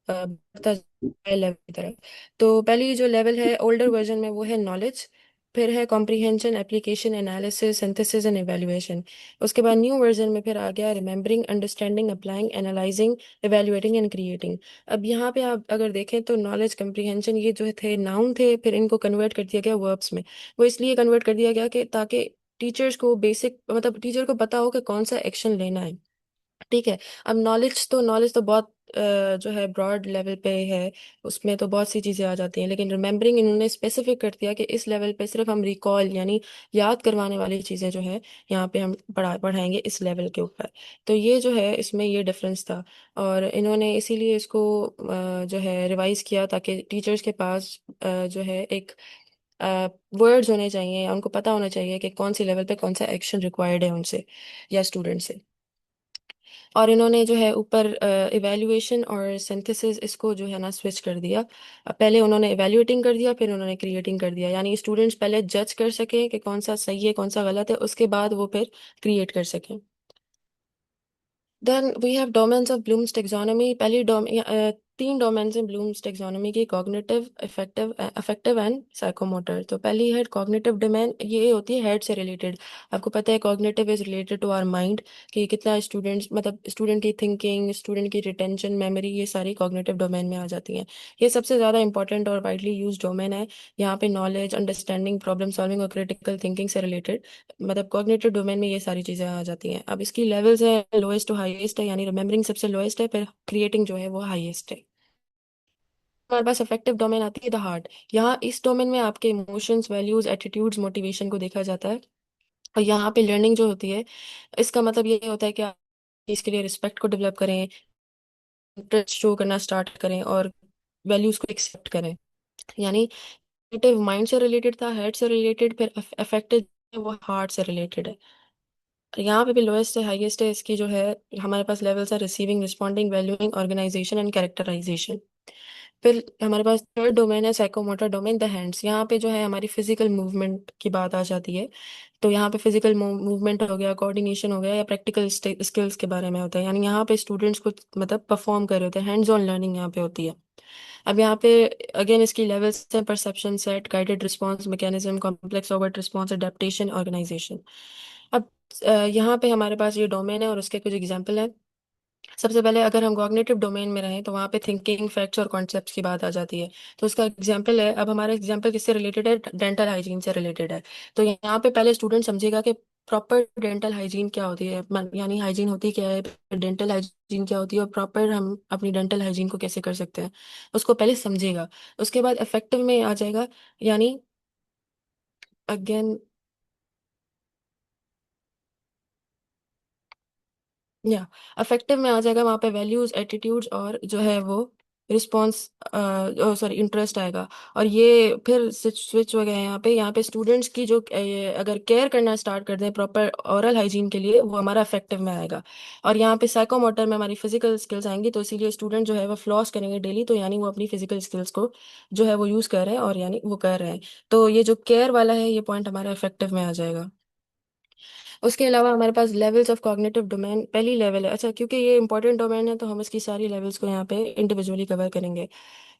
बढ़ता है लेवल की तरफ। तो पहली जो लेवल है ओल्डर वर्जन में वो है नॉलेज, फिर है comprehension, application, analysis, synthesis and evaluation. उसके बाद न्यू वर्जन में फिर आ गया remembering, understanding, applying, analysing, evaluating and creating. अब यहाँ पे आप अगर देखें तो नॉलेज, कम्प्रिहेंशन, ये जो थे नाउन थे, फिर इनको कन्वर्ट कर दिया गया वर्ब्स में। वो इसलिए कन्वर्ट कर दिया गया कि ताकि टीचर्स को बेसिक, मतलब टीचर को पता हो कि कौन सा एक्शन लेना है। ठीक है। अब नॉलेज तो बहुत जो है ब्रॉड लेवल पे है, उसमें तो बहुत सी चीज़ें आ जाती हैं, लेकिन रिमेम्बरिंग इन्होंने स्पेसिफिक कर दिया कि इस लेवल पे सिर्फ हम रिकॉल यानी याद करवाने वाली चीज़ें जो है यहाँ पे हम पढ़ाएंगे इस लेवल के ऊपर। तो ये जो है इसमें ये डिफरेंस था, और इन्होंने इसीलिए इसको जो है रिवाइज किया ताकि टीचर्स के पास जो है एक वर्ड्स होने चाहिए, या उनको पता होना चाहिए कि कौन सी लेवल पे कौन सा एक्शन रिक्वायर्ड है उनसे या स्टूडेंट से। और इन्होंने जो है ऊपर इवैल्यूएशन और सिंथेसिस इसको जो है ना स्विच कर दिया। पहले उन्होंने इवैल्यूएटिंग कर दिया, फिर उन्होंने क्रिएटिंग कर दिया, यानी स्टूडेंट्स पहले जज कर सकें कि कौन सा सही है कौन सा गलत है, उसके बाद वो फिर क्रिएट कर सकें। Then we have domains of Bloom's taxonomy. पहली तीन डोमेन्स हैं ब्लूम्स टेक्सोनोमी की, cognitive, effective affective and psychomotor. तो पहली है कॉग्निटिव डोमेन, ये होती है हेड से रिलेटेड। आपको पता है cognitive is related to our mind, कि कितना स्टूडेंट्स मतलब स्टूडेंट की थिंकिंग, स्टूडेंट की रिटेंशन, मेमोरी, ये सारी कॉग्निटिव डोमेन में आ जाती हैं। ये सबसे ज़्यादा इंपॉर्टेंट और वाइडली यूज डोमेन है। यहाँ पे नॉलेज, अंडरस्टैंडिंग, प्रॉब्लम सॉल्विंग और क्रिटिकल थिंकिंग से रिलेटेड मतलब कॉग्निटिव डोमेन में ये सारी चीज़ें आ जाती हैं। अब इसकी लेवल्स है, लोएस्ट टू हाईएस्ट है, यानी रिमेम्बरिंग सबसे लोएस्ट है, फिर क्रिएटिंग जो है वो हाईएस्ट है। हमारे पास अफेक्टिव डोमेन आती है द हार्ट। यहाँ इस डोमेन में आपके इमोशंस, वैल्यूज, एटीट्यूड्स, मोटिवेशन को देखा जाता है। और यहाँ पे लर्निंग जो होती है, इसका मतलब ये होता है कि आप इसके लिए रिस्पेक्ट को डेवलप करें, इंटरेस्ट शो करना स्टार्ट करें और वैल्यूज को एक्सेप्ट करें। यानी माइंड से रिलेटेड था, हेड से रिलेटेड, फिर अफेक्टेड वो हार्ट से रिलेटेड है। यहाँ पे भी लोएस्ट से हाईएस्ट है इसकी जो है, हमारे पास लेवल्स है receiving, responding, valuing, organisation and characterisation. फिर हमारे पास थर्ड डोमेन है साइकोमोटर डोमेन द हैंड्स। यहाँ पे जो है हमारी फिजिकल मूवमेंट की बात आ जाती है। तो यहाँ पे फिजिकल मूवमेंट हो गया, कोऑर्डिनेशन हो गया, या प्रैक्टिकल स्किल्स के बारे में होता है, यानी यहाँ पे स्टूडेंट्स को मतलब परफॉर्म कर रहे होते हैं, हैंड्स ऑन लर्निंग यहाँ पे होती है। अब यहाँ पे अगेन इसकी लेवल्स हैं perception, set, guided response mechanism, complex overt response, adaptation, organisation. अब यहाँ पे हमारे पास ये डोमेन है और उसके कुछ एग्जांपल हैं। सबसे पहले अगर हम कॉग्निटिव डोमेन में रहें तो वहाँ पे थिंकिंग, फैक्ट्स और कॉन्सेप्ट्स की बात आ जाती है। तो उसका एग्जांपल है, अब हमारा एग्जांपल किससे रिलेटेड है, डेंटल हाइजीन से रिलेटेड है। तो यहाँ पे पहले स्टूडेंट समझेगा कि प्रॉपर डेंटल हाइजीन क्या होती है, यानी हाइजीन होती क्या है, डेंटल हाइजीन क्या होती है, और प्रॉपर हम अपनी डेंटल हाइजीन को कैसे कर सकते हैं, उसको पहले समझेगा। उसके बाद इफेक्टिव में आ जाएगा, यानी अगेन या अफेक्टिव में आ जाएगा, वहाँ पे वैल्यूज, एटीट्यूड्स और जो है वो रिस्पॉन्स, सॉरी इंटरेस्ट आएगा। और ये फिर स्विच हो गया है यहाँ पे स्टूडेंट्स की जो अगर केयर करना स्टार्ट कर दें प्रॉपर ओरल हाइजीन के लिए, वो हमारा अफेक्टिव में आएगा। और यहाँ पे साइकोमोटर में हमारी फिजिकल स्किल्स आएंगी, तो इसीलिए स्टूडेंट जो है वो फ्लॉस करेंगे डेली, तो यानी वो अपनी फिजिकल स्किल्स को जो है वो यूज़ कर रहे हैं और यानी वो कर रहे हैं। तो ये जो केयर वाला है ये पॉइंट हमारा अफेक्टिव में आ जाएगा। उसके अलावा हमारे पास लेवल्स ऑफ कॉग्निटिव डोमेन, पहली लेवल है, अच्छा क्योंकि ये इंपॉर्टेंट डोमेन है तो हम इसकी सारी लेवल्स को यहाँ पे इंडिविजुअली कवर करेंगे।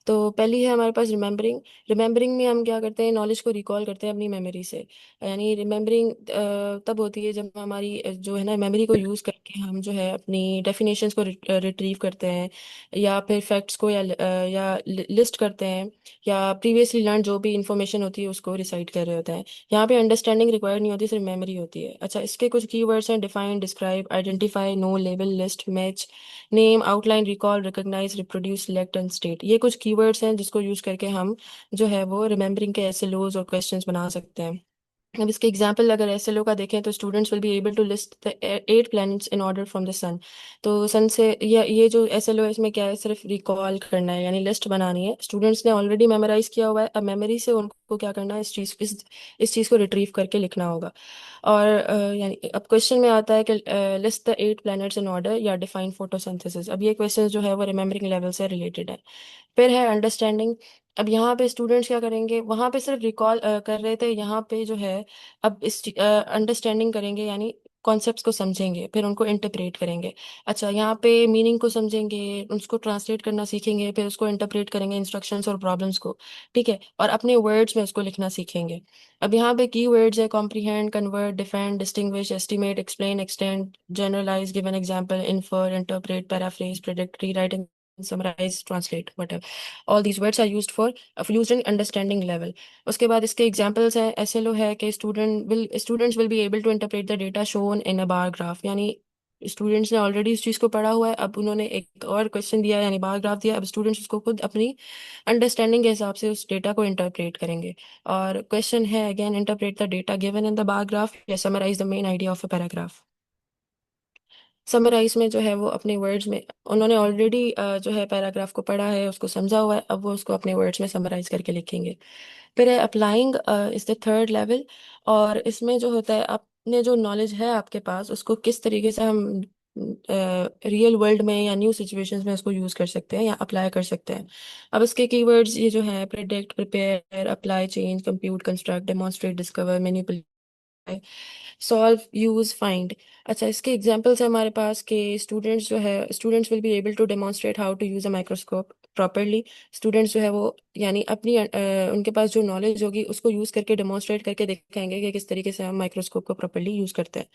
तो पहली है हमारे पास रिमेम्बरिंग। रिमेम्बरिंग में हम क्या करते हैं, नॉलेज को रिकॉल करते हैं अपनी मेमोरी से। यानी रिमेम्बरिंग तब होती है जब हमारी जो है ना मेमोरी को यूज़ करके हम जो है अपनी डेफिनेशंस को रिट्रीव करते हैं, या फिर फैक्ट्स को या लिस्ट करते हैं, या प्रीवियसली लर्न जो भी इंफॉर्मेशन होती है उसको रिसाइट कर रहे होते हैं। यहाँ पे अंडरस्टैंडिंग रिक्वायर्ड नहीं होती, सिर्फ मेमोरी होती है। अच्छा, इसके कुछ कीवर्ड्स हैं, define, describe, identify, know, label, list, match, name, outline, recall, recognise, reproduce, select and state. ये कुछ कीवर्ड्स हैं जिसको यूज करके हम जो है वो रिमेम्बरिंग के ऐसे लॉज और क्वेश्चंस बना सकते हैं। अब इसके एग्जाम्पल अगर एसएलओ का देखें तो students will be able to list the 8 planets in order from the sun. तो सन से ये जो एसएलओ है इसमें क्या है, सिर्फ रिकॉल करना है, यानी लिस्ट बनानी है। स्टूडेंट्स ने ऑलरेडी मेमोराइज किया हुआ है, अब मेमोरी से उनको क्या करना है, इस चीज़ को रिट्रीव करके लिखना होगा। और यानी अब क्वेश्चन में आता है कि list the 8 planets in order या डिफाइन फोटोसिंथेसिस। अब ये क्वेश्चन जो है वो रिमेम्बरिंग लेवल से रिलेटेड है। फिर है अंडरस्टैंडिंग। अब यहाँ पे स्टूडेंट्स क्या करेंगे, वहाँ पे सिर्फ रिकॉल कर रहे थे, यहाँ पे जो है अब इस अंडरस्टैंडिंग करेंगे, यानी कॉन्सेप्ट्स को समझेंगे, फिर उनको इंटरप्रेट करेंगे। अच्छा, यहाँ पे मीनिंग को समझेंगे, उसको ट्रांसलेट करना सीखेंगे, फिर उसको इंटरप्रेट करेंगे इंस्ट्रक्शंस और प्रॉब्लम्स को। ठीक है, और अपने वर्ड्स में उसको लिखना सीखेंगे। अब यहाँ पे की वर्ड्स है, comprehend, convert, defend, distinguish, estimate, explain, extend, generalise, give an example, infer, interpret, paraphrase, predict, rewrite, summarize, translate, whatever. All these words are used in understanding level. उसके बाद इसके एग्जांपल्स हैं, एसएलओ है कि students will be able to interpret the data shown in a bar graph, यानी students ने already इस चीज़ को पढ़ा हुआ है, अब उन्होंने एक और क्वेश्चन दिया यानी बार ग्राफ दिया, अब स्टूडेंट्स उसको खुद अपनी अंडरस्टैंडिंग के हिसाब से उस डेटा को इंटरप्रेट करेंगे। और क्वेश्चन है again, interpret the data given in the bar graph या summarise the main idea of a paragraph. Summarise में जो है वो अपने वर्ड्स में, उन्होंने ऑलरेडी जो है पैराग्राफ को पढ़ा है, उसको समझा हुआ है, अब वो उसको अपने वर्ड्स में समराइज करके लिखेंगे। फिर है applying, is the third level. और इसमें जो होता है, अपने जो नॉलेज है आपके पास उसको किस तरीके से हम रियल वर्ल्ड में या न्यू सिचुएशंस में उसको यूज कर सकते हैं या अप्लाई कर सकते हैं। अब इसके कीवर्ड्स ये जो हैं, predict, prepare, apply, change, compute, construct, demonstrate, discover, manipulate, solve, use, find. अच्छा, इसके एग्जांपल्स है हमारे पास कि स्टूडेंट्स जो है, students will be able to demonstrate how to use a microscope properly. Students जो है वो यानी अपनी उनके पास जो नॉलेज होगी उसको यूज करके डेमोन्स्ट्रेट करके दिखाएंगे कि किस तरीके से हम माइक्रोस्कोप को प्रॉपरली यूज करते हैं।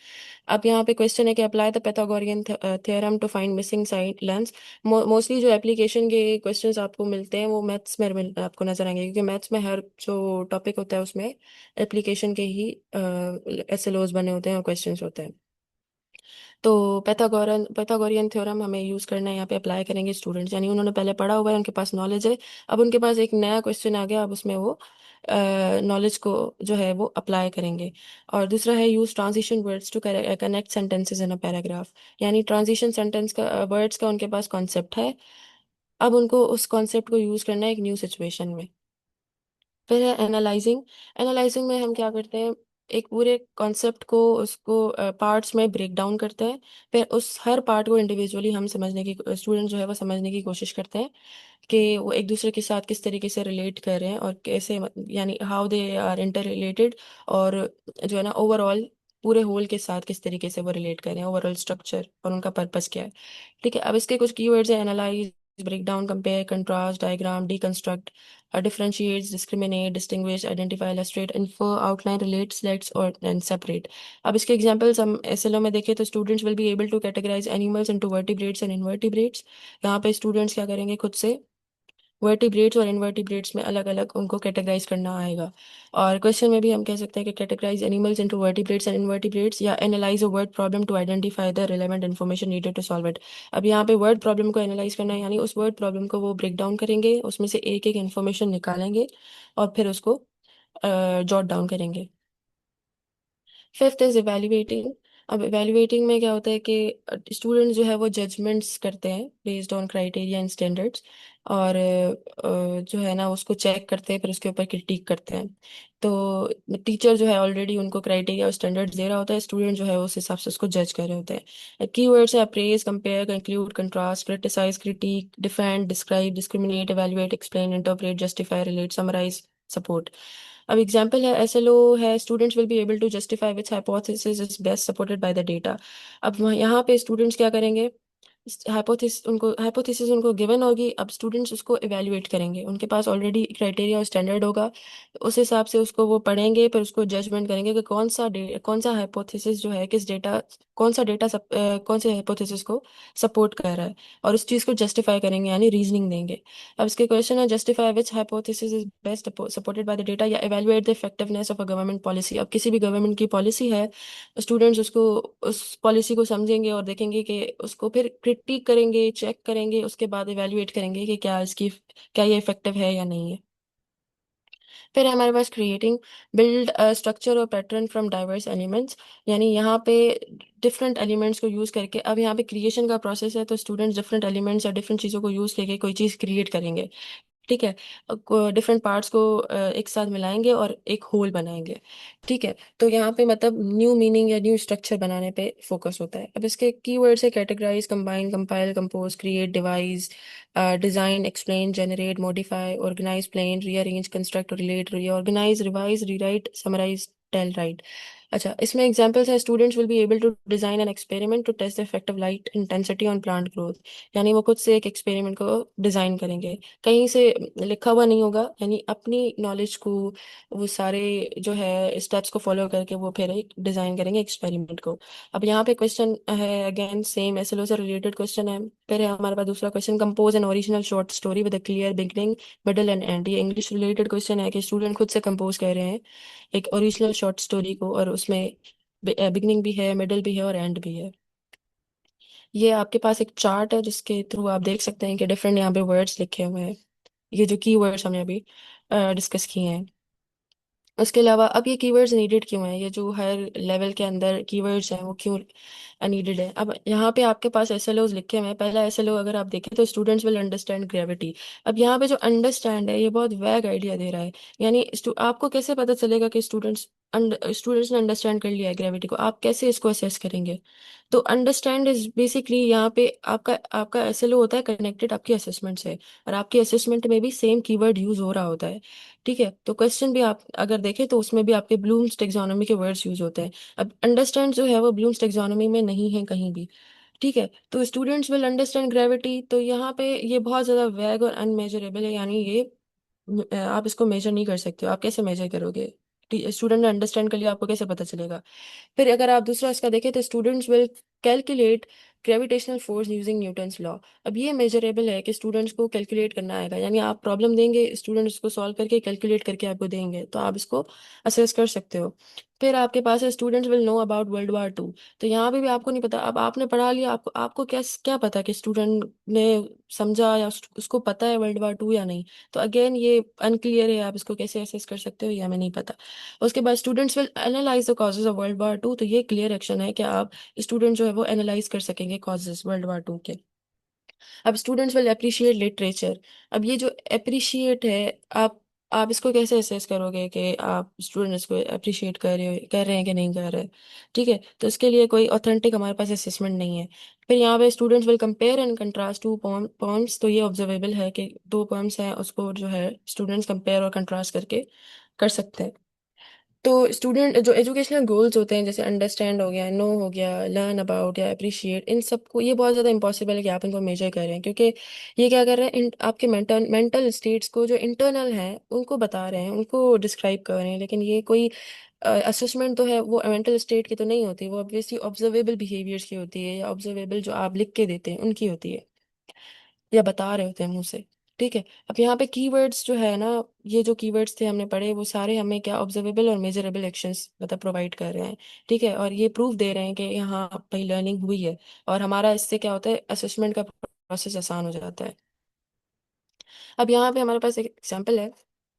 अब यहाँ पे क्वेश्चन है कि apply the Pythagorean theorem to find missing side lengths. Mostly जो एप्लीकेशन के क्वेश्चंस आपको मिलते हैं वो मैथ्स में आपको नजर आएंगे, क्योंकि मैथ्स में हर जो टॉपिक होता है उसमें एप्लीकेशन के ही एसएलओज बने होते हैं और क्वेश्चंस होते हैं। तो पैथागोरियन थ्योरम हमें यूज करना है, यहाँ पे अप्लाई करेंगे स्टूडेंट्स, यानी उन्होंने पहले पढ़ा हुआ है, उनके पास नॉलेज है। अब उनके पास एक नया क्वेश्चन आ गया, अब उसमें वो नॉलेज को जो है वो अप्लाई करेंगे। और दूसरा है use transition words to connect sentences in a paragraph. यानी ट्रांजिशन सेंटेंस का वर्ड्स का उनके पास कॉन्सेप्ट है, अब उनको उस कॉन्सेप्ट को यूज करना है एक न्यू सिचुएशन में। फिर है एनालाइजिंग। एनालाइजिंग में हम क्या करते हैं, एक पूरे कॉन्सेप्ट को उसको पार्ट्स में ब्रेक डाउन करते हैं। फिर उस हर पार्ट को इंडिविजुअली हम समझने की, स्टूडेंट जो है वो समझने की कोशिश करते हैं कि वो एक दूसरे के साथ किस तरीके से रिलेट कर रहे हैं और कैसे यानी how they are interrelated. और जो है ना ओवरऑल पूरे होल के साथ किस तरीके से वो रिलेट कर रहे हैं, ओवरऑल स्ट्रक्चर और उनका पर्पस क्या है। ठीक है, अब इसके कुछ कीवर्ड्स हैं, analyse, break down, compare, contrast, diagram, deconstruct, differentiates, discriminate, distinguish, identify, illustrate, infer, outline, relate, selects और एंड सेपरेट। अब इसके एग्जांपल्स हम एसएलओ में देखें तो students will be able to categorise animals into vertebrates and invertebrates. यहाँ पे students क्या करेंगे, खुद से वर्टिब्रेट्स और इनवर्टिब्रेट्स में अलग अलग उनको कैटेगराइज करना आएगा। और क्वेश्चन में भी हम कह सकते हैं कि categorise animals into vertebrates and invertebrates, या analyse a word problem to identify the relevant information needed to solve it. अब यहाँ पे वर्ड प्रॉब्लम को एनालाइज करना है, यानी उस वर्ड प्रॉब्लम को वो ब्रेक डाउन करेंगे, उसमें से एक एक इन्फॉर्मेशन निकालेंगे और फिर उसको जॉट डाउन करेंगे। Fifth is evaluating. अब इवेल्युएटिंग में क्या होता है कि स्टूडेंट जो है वो जजमेंट्स करते हैं based on criteria and standards. और जो है ना उसको चेक करते हैं, फिर उसके ऊपर क्रिटिक करते हैं। तो टीचर जो है ऑलरेडी उनको क्राइटेरिया और स्टैंडर्ड्स दे रहा होता है, स्टूडेंट जो है उस हिसाब से उसको जज कर रहे होते हैं। कीवर्ड्स है appraise, compare, conclude, contrast, criticise, critique, defend, describe, discriminate, evaluate, explain, interpret, justify, relate, summarise, support. अब एग्जाम्पल है एसएलओ है, students will be able to justify which hypothesis is best supported by the data. अब यहाँ पे students क्या करेंगे, hypothesis उनको given होगी, अब स्टूडेंट्स उसको इवेल्युएट करेंगे, उनके पास ऑलरेडी क्राइटेरिया और स्टैंडर्ड होगा, उस हिसाब से उसको वो पढ़ेंगे, फिर उसको जजमेंट करेंगे कि कौन सा हाइपोथेसिस जो है किस डेटा, कौन सा डेटा कौन से हाइपोथेसिस को सपोर्ट कर रहा है, और उस चीज़ को जस्टिफाई करेंगे यानी रीजनिंग देंगे। अब इसके क्वेश्चन है justify which hypothesis is best supported by the data, या evaluate the effectiveness of a government policy. अब किसी भी गवर्नमेंट की पॉलिसी है, स्टूडेंट्स उसको उस पॉलिसी को समझेंगे और देखेंगे कि उसको फिर क्रिटिक करेंगे, चेक करेंगे, उसके बाद इवेल्युएट करेंगे कि क्या ये इफेक्टिव है या नहीं है। फिर है हमारे पास क्रिएटिंग, बिल्ड स्ट्रक्चर और पैटर्न फ्रॉम डाइवर्स एलिमेंट्स। यानी यहाँ पे डिफरेंट एलिमेंट्स को यूज करके, अब यहाँ पे क्रिएशन का प्रोसेस है तो स्टूडेंट्स डिफरेंट एलिमेंट्स या डिफरेंट चीज़ों को यूज करके कोई चीज़ क्रिएट करेंगे। ठीक है, डिफरेंट पार्ट्स को एक साथ मिलाएंगे और एक होल बनाएंगे। ठीक है, तो यहाँ पे मतलब न्यू मीनिंग या न्यू स्ट्रक्चर बनाने पे फोकस होता है। अब इसके कीवर्ड्स है categorise, combine, compile, compose, create, devise, design, explain, generate, modify, organise, plan, rearrange, construct, relate, reorganise, revise, rewrite, summarise, tell, write. अच्छा, इसमें एग्जांपल्स है, students will be able to design an experiment to test the effect of light intensity on plant growth. यानी वो खुद से एक experiment को design करेंगे, कहीं से लिखा हुआ नहीं होगा, यानी अपनी नॉलेज को वो सारे जो है स्टेप्स को फॉलो करके वो फिर एक डिजाइन करेंगे एक्सपेरिमेंट को। अब यहाँ पे क्वेश्चन है अगेन सेम एसएलओ से रिलेटेड क्वेश्चन है। फिर है हमारे पास दूसरा question, compose an original short story with a clear beginning, middle and and. ये इंग्लिश रिलेटेड क्वेश्चन है कि स्टूडेंट खुद से कंपोज कर रहे हैं एक ओरिजिनल शॉर्ट स्टोरी को, और उसमें बिगनिंग भी है, मिडल भी है और एंड भी है। ये आपके पास एक चार्ट है जिसके थ्रू आप देख सकते हैं कि डिफरेंट यहाँ पे वर्ड्स लिखे हुए हैं, ये जो की वर्ड्स हमने अभी डिस्कस किए हैं। उसके अलावा अब ये कीवर्ड्स नीडेड क्यों हैं, ये जो हर लेवल के अंदर कीवर्ड्स हैं वो क्यों नीडेड है। अब यहाँ पे आपके पास एसएलओज लिखे हुए हैं। पहला एसएलओ अगर आप देखें तो स्टूडेंट्स विल अंडरस्टैंड ग्रेविटी। अब यहाँ पे जो अंडरस्टैंड है ये बहुत वैग आइडिया दे रहा है। यानी आपको कैसे पता चलेगा कि स्टूडेंट्स ने अंडरस्टैंड कर लिया है ग्रेविटी को, आप कैसे इसको असेस करेंगे। तो अंडरस्टैंड इज बेसिकली यहाँ पे आपका आपका एसएलओ होता है कनेक्टेड आपकी असेसमेंट से, और आपकी असेसमेंट में भी सेम कीवर्ड यूज हो रहा होता है। ठीक है, तो क्वेश्चन भी आप अगर देखें तो उसमें भी आपके ब्लूम्स टेक्सोनोमी के वर्ड्स यूज होते हैं। अब अंडरस्टैंड जो है वो ब्लूम्स टेक्सोनोमी में नहीं है कहीं भी। ठीक है, तो स्टूडेंट्स विल अंडरस्टैंड ग्रेविटी, तो यहाँ पे ये बहुत ज़्यादा वैग और अनमेजरेबल है। यानी ये आप इसको मेजर नहीं कर सकते हो। आप कैसे मेजर करोगे, स्टूडेंट ने अंडरस्टैंड कर लिया, आपको कैसे पता चलेगा। फिर अगर आप दूसरा इसका देखें तो students will calculate gravitational force using Newton's law. अब ये मेजरेबल है कि स्टूडेंट्स को कैलकुलेट करना आएगा, यानी आप प्रॉब्लम देंगे, स्टूडेंट्स को सॉल्व करके कैलकुलेट करके आपको देंगे, तो आप इसको असेस कर सकते हो। फिर आपके पास है students will know about world war 2। तो यहाँ पे भी आपको नहीं पता। अब आपने पढ़ा लिया, आपको आपको क्या क्या पता कि स्टूडेंट ने समझा या उसको पता है वर्ल्ड वार 2 या नहीं। तो अगेन ये अनक्लियर है, आप इसको कैसे असेस कर सकते हो ये हमें नहीं पता। उसके बाद students will analyse the causes of world war 2। तो ये क्लियर एक्शन है कि आप स्टूडेंट जो है वो एनालाइज कर सकेंगे कॉजेज वर्ल्ड वार 2 के। अब स्टूडेंट्स विल अप्रिशिएट लिटरेचर। अब ये जो अप्रिशिएट है, आप इसको कैसे असेस करोगे कि आप स्टूडेंट्स को अप्रिशिएट कर रहे हैं कि नहीं कर रहे। ठीक है, तो इसके लिए कोई ऑथेंटिक हमारे पास असेसमेंट नहीं है। फिर यहाँ पे students will compare and contrast two poems. तो ये ऑब्जर्वेबल है कि दो पोएम्स हैं, उसको जो है स्टूडेंट्स कंपेयर और कंट्रास्ट करके कर सकते हैं। तो स्टूडेंट जो एजुकेशनल गोल्स होते हैं, जैसे अंडरस्टैंड हो गया, नो हो गया, लर्न अबाउट या अप्रिशिएट, इन सबको ये बहुत ज़्यादा इम्पॉसिबल है कि आप इनको मेजर कर रहे हैं, क्योंकि ये क्या कर रहे हैं, आपके मेंटल मेंटल स्टेट्स को जो इंटरनल हैं उनको बता रहे हैं, उनको डिस्क्राइब कर रहे हैं। लेकिन ये कोई असेसमेंट तो है, वो मेंटल स्टेट की तो नहीं होती, वो ऑब्वियसली ऑब्जर्वेबल बिहेवियर्स की होती है, या ऑब्जर्वेबल जो आप लिख के देते हैं उनकी होती है, या बता रहे होते हैं मुंह से। ठीक है, अब यहाँ पे कीवर्ड्स जो है ना, ये जो कीवर्ड्स थे हमने पढ़े वो सारे हमें क्या ऑब्जर्वेबल और मेजरेबल एक्शंस मतलब प्रोवाइड कर रहे हैं। ठीक है, और ये प्रूफ दे रहे हैं कि यहाँ भाई लर्निंग हुई है, और हमारा इससे क्या होता है, असेसमेंट का प्रोसेस आसान हो जाता है। अब यहाँ पे हमारे पास एक एग्जाम्पल है,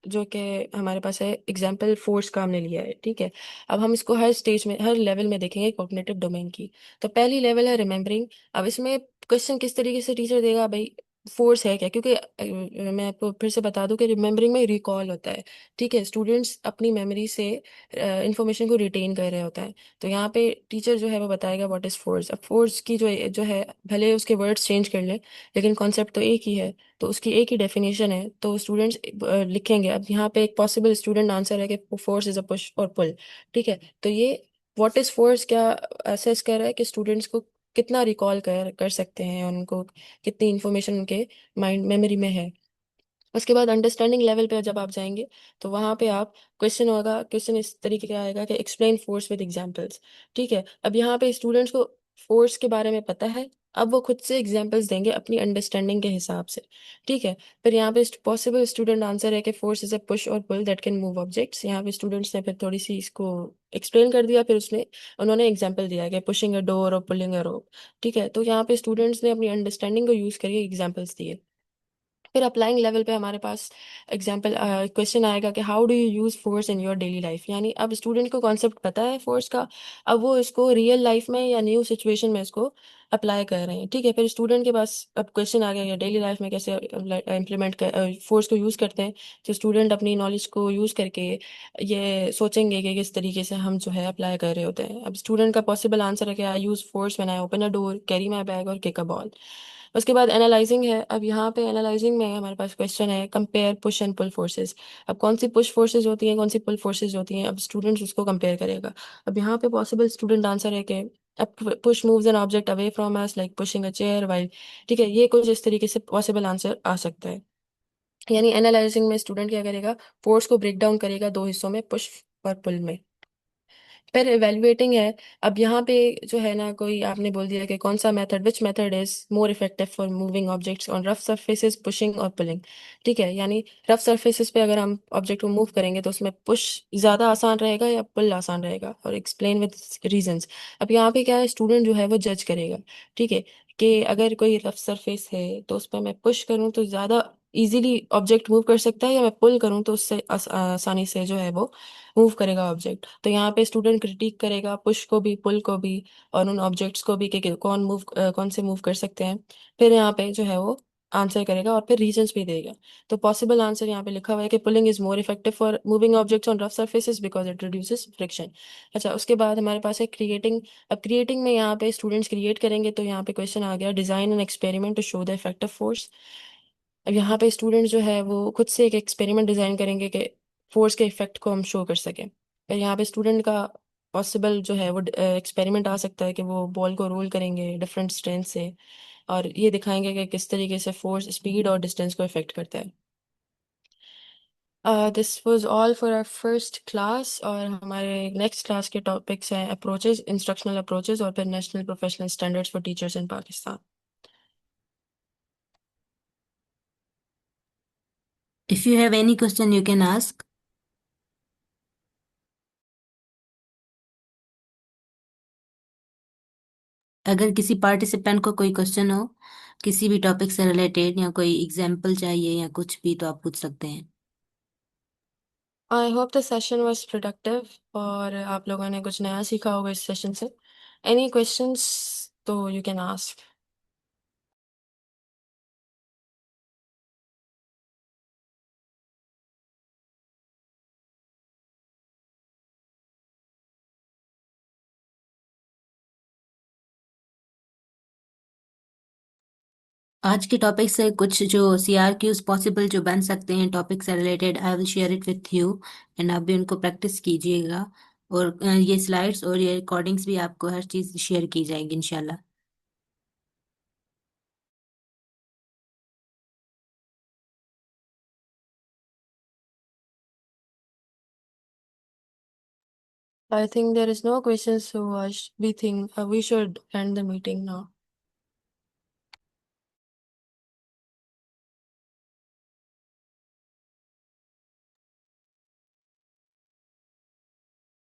जो कि हमारे पास है एग्जाम्पल फोर्स का हमने लिया है। ठीक है, अब हम इसको हर स्टेज में हर लेवल में देखेंगे कॉग्निटिव डोमेन की। तो पहली लेवल है रिमेम्बरिंग। अब इसमें क्वेश्चन किस तरीके से टीचर देगा भाई, फोर्स है क्या, क्योंकि मैं आपको फिर से बता दूं कि रिमेम्बरिंग में रिकॉल होता है। ठीक है, स्टूडेंट्स अपनी मेमोरी से इंफॉर्मेशन को रिटेन कर रहे होता है। तो यहाँ पे टीचर जो है वो बताएगा व्हाट इज फोर्स। अब फोर्स की जो है, भले उसके वर्ड्स चेंज कर ले, लेकिन कॉन्सेप्ट तो एक ही है, तो उसकी एक ही डेफिनेशन है। तो स्टूडेंट्स लिखेंगे। अब यहाँ पे एक पॉसिबल स्टूडेंट आंसर है कि फोर्स इज अ पुश और पुल। ठीक है, तो ये व्हाट इज फोर्स क्या असेस कर रहा है कि स्टूडेंट्स को कितना रिकॉल कर कर सकते हैं, और उनको कितनी इंफॉर्मेशन उनके माइंड मेमोरी में है। उसके बाद अंडरस्टैंडिंग लेवल पे जब आप जाएंगे, तो वहाँ पे आप क्वेश्चन इस तरीके का आएगा कि एक्सप्लेन फोर्स विद एग्जांपल्स। ठीक है, अब यहाँ पे स्टूडेंट्स को फोर्स के बारे में पता है, अब वो खुद से एग्जांपल्स देंगे अपनी अंडरस्टैंडिंग के हिसाब से। ठीक है, फिर यहाँ पे पॉसिबल स्टूडेंट आंसर है कि फोर्स इज अ पुश और pull that can move objects. यहाँ पे स्टूडेंट्स ने फिर थोड़ी सी इसको एक्सप्लेन कर दिया, फिर उन्होंने एग्जाम्पल दिया कि पुशिंग अ डोर और पुलिंग अ रोप। ठीक है, तो यहाँ पे स्टूडेंट्स ने अपनी अंडरस्टैंडिंग को यूज करके एग्जाम्पल्स दिए। फिर अप्लाइंग लेवल पे हमारे पास एग्जाम्पल क्वेश्चन आएगा कि how do you use force in your daily life. यानी अब स्टूडेंट को कॉन्सेप्ट पता है फोर्स का, अब वो इसको रियल लाइफ में या न्यू सिचुएशन में इसको अप्लाई कर रहे हैं। ठीक है, फिर स्टूडेंट के पास अब क्वेश्चन आ गया या डेली लाइफ में कैसे इम्प्लीमेंट कर फोर्स को यूज करते हैं। तो स्टूडेंट अपनी नॉलेज को यूज करके ये सोचेंगे कि किस तरीके से हम जो है अप्लाई कर रहे होते हैं। अब स्टूडेंट का पॉसिबल आंसर है कि I use force when I open a door, carry my bag और किक अ बॉल। उसके बाद एनालाइजिंग है। अब यहाँ पे एनालाइजिंग में हमारे पास क्वेश्चन है compare push and pull forces. अब कौन सी पुश फोर्सेस होती हैं, कौन सी पुल फोर्सेस होती हैं, अब स्टूडेंट्स उसको कंपेयर करेगा। अब यहाँ पे पॉसिबल स्टूडेंट आंसर है कि अब push moves an object away from us like pushing a chair while. ठीक है, ये कुछ इस तरीके से पॉसिबल आंसर आ सकता है। यानी एनालाइजिंग में स्टूडेंट क्या करेगा, फोर्स को ब्रेक डाउन करेगा दो हिस्सों में, पुश और पुल में। फिर इवेल्युएटिंग है। अब यहाँ पे जो है ना, कोई आपने बोल दिया कि कौन सा method, which method is more effective for moving objects on rough surfaces, pushing और पुलिंग। ठीक है, यानी रफ सरफेसेस पे अगर हम ऑब्जेक्ट को मूव करेंगे तो उसमें पुश ज़्यादा आसान रहेगा या पुल आसान रहेगा, और एक्सप्लेन विद रीजंस। अब यहाँ पे क्या है, स्टूडेंट जो है वो जज करेगा। ठीक है, कि अगर कोई रफ सरफेस है तो उस पर मैं पुश करूँ तो ज़्यादा इजीली ऑब्जेक्ट मूव कर सकता है, या मैं पुल करूँ तो उससे आसानी से जो है वो मूव करेगा ऑब्जेक्ट। तो यहाँ पे स्टूडेंट क्रिटिक करेगा पुश को भी पुल को भी और उन ऑब्जेक्ट्स को भी कि कौन से मूव कर सकते हैं। फिर यहाँ पे जो है वो आंसर करेगा और फिर रीजंस भी देगा। तो पॉसिबल आंसर यहाँ पे लिखा हुआ है कि pulling is more effective for moving objects on rough surfaces because it reduces friction. अच्छा, उसके बाद हमारे पास है क्रिएटिंग। अब क्रिएटिंग में यहाँ पे स्टूडेंट्स क्रिएट करेंगे, तो यहाँ पे क्वेश्चन आ गया design an experiment to show the effect of force. अब यहाँ पे स्टूडेंट्स जो है वो खुद से एक एक्सपेरिमेंट डिजाइन करेंगे कि फोर्स के इफेक्ट को हम शो कर सकें। फिर यहाँ पे स्टूडेंट का पॉसिबल जो है वो एक्सपेरिमेंट आ सकता है कि वो बॉल को रोल करेंगे डिफरेंट स्ट्रेंथ से, और ये दिखाएंगे कि किस तरीके से फोर्स स्पीड और डिस्टेंस को इफेक्ट करता है। This was all for our first class, और हमारे नेक्स्ट क्लास के टॉपिक्स हैं अप्रोचेस, इंस्ट्रक्शनल अप्रोचेस, और फिर national professional standards for teachers in Pakistan. If you have any question, you can ask. अगर किसी पार्टिसिपेंट को कोई क्वेश्चन हो किसी भी टॉपिक से रिलेटेड या कोई एग्जाम्पल चाहिए या कुछ भी, तो आप पूछ सकते हैं। I hope the session was productive, और आप लोगों ने कुछ नया सीखा होगा इस सेशन से। एनी क्वेश्चंस तो यू कैन आस्क। आज के टॉपिक से कुछ जो CRQs पॉसिबल जो बन सकते हैं टॉपिक से related, I will share it with you and आप भी उनको प्रैक्टिस कीजिएगा। और ये स्लाइड्स और ये रिकॉर्डिंग्स भी आपको हर चीज़ शेयर की जाएगी इंशाल्लाह। I think there is no questions, so we think we should end the meeting now.